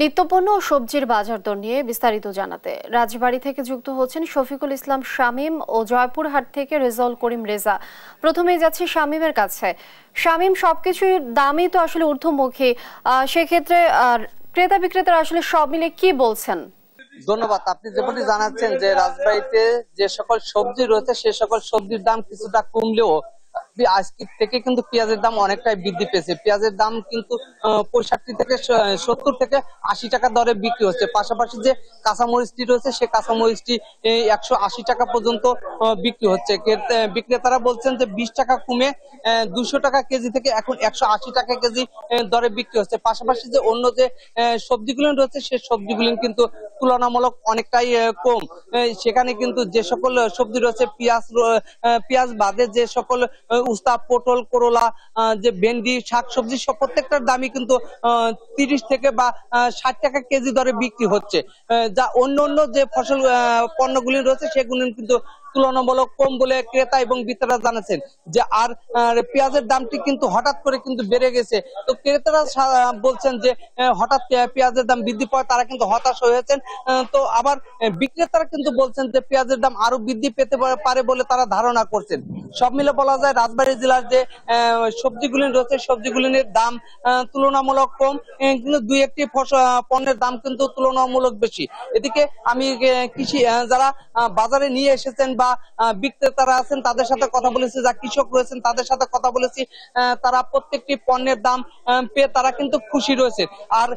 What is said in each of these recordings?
নিত্যপণ্য ও সবজির বাজার দর নিয়ে বিস্তারিত জানাতে রাজবাড়ী থেকে যুক্ত হচ্ছেন শফিকুল ইসলাম শামীম ও জয়পুরহাট থেকে রেজাউল করিম রেজা। প্রথমেই যাচ্ছি শামীমের কাছে। শামীম, সবকিছুর দামই তো আসলে ঊর্ধ্বমুখী, সেক্ষেত্রে ক্রেতা বিক্রেতারা আসলে সব মিলে কি বলছেন? ধন্যবাদ। আপনি যেমনটি জানাচ্ছেন যে রাজবাড়ীতে যে সকল সবজি রয়েছে সে সকল সবজির দাম কিছুটা কমলেও আজকে থেকে কিন্তু পেঁয়াজের দাম অনেকটাই বৃদ্ধি পেয়েছে। পেঁয়াজের দাম কিন্তু 65 থেকে 70 থেকে 80 টাকা দরে বিক্রি হচ্ছে। পাশাপাশি যে কাঁচামরিচটি রয়েছে সে কাঁচামরিচটি 180 টাকা পর্যন্ত বিক্রি হচ্ছে। বিক্রেতারা বলছেন যে 20 টাকা কমে 200 টাকা কেজি থেকে এখন 180 টাকা কেজি দরে বিক্রি হচ্ছে। পাশাপাশি যে অন্য যে সবজিগুলো রয়েছে সে সবজিগুলো কিন্তু তুলনামূলক অনেকটাই কম। সেখানে কিন্তু যে সকল সবজি রয়েছে পেঁয়াজ বাদে যে সকল উস্তা, পটল, করলা, যে ভেন্ডি, শাকসবজি সব প্রত্যেকটার দামই কিন্তু 30 থেকে বা 60 টাকা কেজি দরে বিক্রি হচ্ছে। যা অন্য যে ফসল পণ্যগুলি রয়েছে সেগুলি কিন্তু তুলনামূলক কম বলে ক্রেতা এবং বিক্রেতারা জানাচ্ছেন। যে আর পেঁয়াজের দামটি কিন্তু হঠাৎ করে কিন্তু বেড়ে গেছে। তো ক্রেতারা বলছেন যে হঠাৎ পেঁয়াজের দাম বৃদ্ধি পাওয়ায় তারা কিন্তু হতাশ হয়েছেন। তো আবার বিক্রেতারা কিন্তু বলছেন যে পেঁয়াজের দাম আরো বৃদ্ধি পেতে পারে বলে তারা ধারণা করছেন। সব মিলে বলা যায় রাজবাড়ী জেলার যে সবজিগুলি রয়েছে সবজিগুলির দাম তুলনামূলক কম, কিন্তু দুই একটি পণ্যের দাম কিন্তু তুলনামূলক বেশি। এদিকে আমি কৃষি যারা বাজারে নিয়ে এসেছেন বা বিক্রেতারা আছেন তাদের সাথে কথা বলেছি, যা কৃষক রয়েছেন তাদের সাথে কথা বলেছি, তারা প্রত্যেকটি পণ্যের দাম পেয়ে তারা কিন্তু খুশি রয়েছে। আর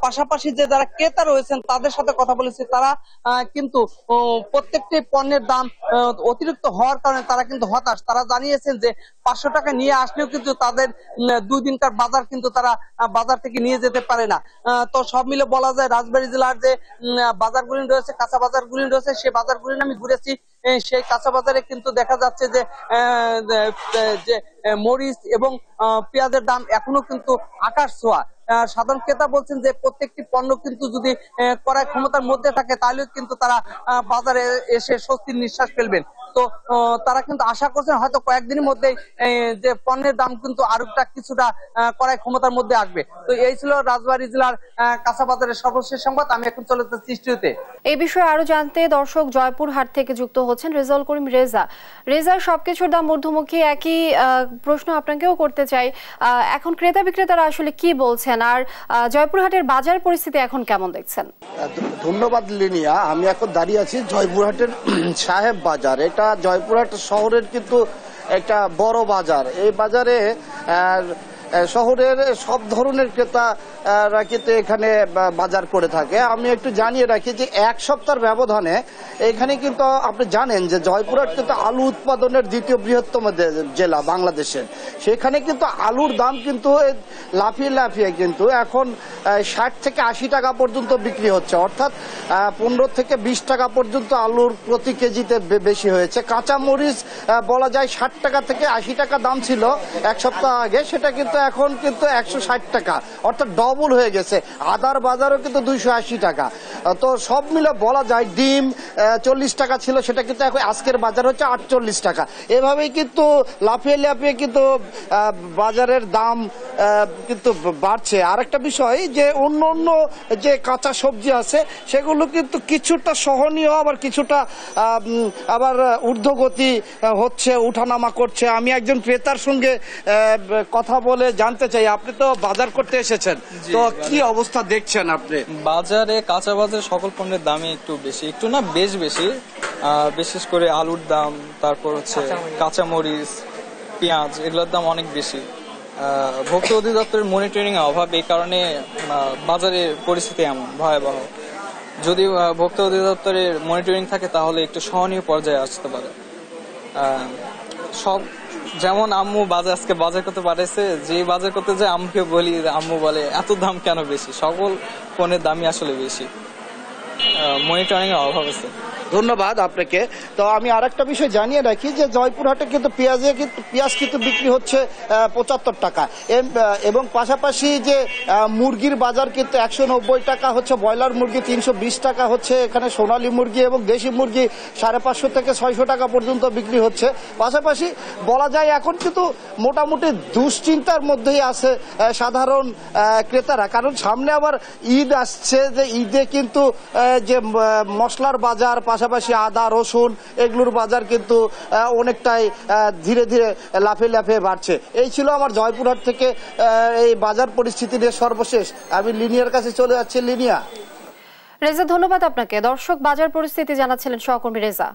পাশাপাশি যে যারা ক্রেতা রয়েছেন তাদের সাথে কথা বলেছি, তারা কিন্তু প্রত্যেকটি পণ্যের দাম অতিরিক্ত হওয়ার কারণে তারা কিন্তু হতাশ। তারা জানিয়েছেন যে 500 টাকা নিয়ে আসলেও কিন্তু তাদের 2 দিনকার বাজার কিন্তু তারা বাজার থেকে নিয়ে যেতে পারে না। তো সব মিলে বলা যায় রাজবাড়ী জেলার যে বাজারগুলি রয়েছে, কাঁচা বাজারগুলি রয়েছে, সেই বাজারগুলি আমি ঘুরেছি। সেই কাঁচা বাজারে কিন্তু দেখা যাচ্ছে যে মরিচ এবং পেঁয়াজের দাম এখনো কিন্তু আকাশ ছোঁয়া। সাধারণ ক্রেতা বলছেন যে প্রত্যেকটি পণ্য কিন্তু যদি ক্রয় ক্ষমতার মধ্যে থাকে তাহলে কিন্তু তারা বাজারে এসে স্বস্তির নিঃশ্বাস ফেলবেন। তো তারা কিন্তু আশা করছেন হয়তো কয়েকদিনের মধ্যেই যে পণ্যের দাম কিন্তু আরেকটা কিছুটা ক্রয় ক্ষমতার মধ্যে আসবে। তো এই ছিল রাজবাড়ী জেলার কাঁচা বাজারের সর্বশেষ সংবাদ। আমি এখন চলে যাচ্ছি স্টুডিওতে। এই বিষয়ে আরো জানতে দর্শক জয়পুরহাট থেকে যুক্ত হচ্ছেন রেজাউল করিম রেজা। রেজা, সবকিছুর দাম ঊর্ধ্বমুখী, একই প্রশ্ন আপনাকেও করতে চাই, এখন ক্রেতা বিক্রেতারা আসলে কি বলছেন আর জয়পুরহাটের বাজার পরিস্থিতি এখন কেমন দেখছেন? ধন্যবাদ লিনিয়া। আমি এখন দাঁড়িয়ে আছি জয়পুরহাটের সাহেব বাজার। এটা জয়পুরহাট শহরের কিন্তু একটা বড় বাজার। এই বাজারে শহরের সব ধরনের ক্রেতারা কিন্তু এখানে বাজার করে থাকে। আমি একটু জানিয়ে রাখি যে এক সপ্তাহের ব্যবধানে এখানে কিন্তু আপনি জানেন যে জয়পুরহাট কিন্তু আলু উৎপাদনের দ্বিতীয় বৃহত্তম জেলা বাংলাদেশের। সেখানে কিন্তু আলুর দাম কিন্তু লাফিয়ে কিন্তু এখন 60 থেকে 80 টাকা পর্যন্ত বিক্রি হচ্ছে, অর্থাৎ 15 থেকে 20 টাকা পর্যন্ত আলুর প্রতি কেজিতে বেশি হয়েছে। কাঁচামরিচ বলা যায় 60 টাকা থেকে 80 টাকা দাম ছিল এক সপ্তাহ আগে, সেটা কিন্তু এখন কিন্তু 160 টাকা, অর্থাৎ ডবল হয়ে গেছে। আদার বাজারও কিন্তু 280 টাকা। তো সব মিলে বলা যায় ডিম 40 টাকা ছিল, সেটা কিন্তু এখন আজকের বাজার হচ্ছে 48 টাকা। এভাবেই কিন্তু লাফিয়ে কিন্তু বাজারের দাম কিন্তু বাড়ছে। আরেকটা বিষয় যে অন্য যে কাঁচা সবজি আছে সেগুলো কিন্তু কিছুটা সহনীয়, আবার কিছুটা আবার ঊর্ধ্বগতি হচ্ছে, উঠানামা করছে। আমি একজন ক্রেতার সঙ্গে কথা বলে জানতে চাই, আপনি তো বাজার করতে এসেছেন, তো কি অবস্থা দেখছেন আপনি? বাজারে কাঁচা বাজারে সকল পণ্যের দামই একটু বেশি, একটু না বেশ বেশি। বিশেষ করে আলুর দাম, তারপর হচ্ছে কাঁচামরিচ, পেঁয়াজ, এগুলোর দাম অনেক বেশি। ভোক্তা অধিদপ্তরের মনিটরিং এর অভাব, এই কারণে বাজারের পরিস্থিতি এমন ভয়াবহ। যদি ভোক্তা অধিদপ্তরের মনিটরিং থাকে তাহলে একটু সহনীয় পর্যায়ে আসতে পারে। সব যেমন আম্মু আজকে বাজার করতে পাঠাইছে, যে বাজার করতে যায় আম্মুকে বলি, আম্মু বলে এত দাম কেন বেশি। সকল পণ্যের দামই আসলে বেশি, মনিটরিং এর অভাব আছে। ধন্যবাদ আপনাকে। তো আমি আরেকটা বিষয় জানিয়ে রাখি যে জয়পুরহাটে কিন্তু পেঁয়াজ কিন্তু বিক্রি হচ্ছে 75 টাকা এবং পাশাপাশি যে মুরগির বাজার কিন্তু 190 টাকা হচ্ছে, ব্রয়লার মুরগি 320 টাকা হচ্ছে, এখানে সোনালী মুরগি এবং দেশি মুরগি 550 থেকে 600 টাকা পর্যন্ত বিক্রি হচ্ছে। পাশাপাশি বলা যায় এখন কিন্তু মোটামুটি দুশ্চিন্তার মধ্যেই আছে সাধারণ ক্রেতারা, কারণ সামনে আবার ঈদ আসছে, যে ঈদে কিন্তু যে মশলার বাজার পাশাপাশি আদা রসুন এগুলোর বাজার কিন্তু অনেকটাই ধীরে ধীরে লাফে বাড়ছে। এই ছিল আমার জয়পুরহাট থেকে এই বাজার পরিস্থিতি নিয়ে সর্বশেষ। আমি লিনিয়ার কাছে চলে যাচ্ছি। লিনিয়া। রেজা, ধন্যবাদ আপনাকে। দর্শক, বাজার পরিস্থিতি জানাচ্ছিলেন সহকর্মী রেজা।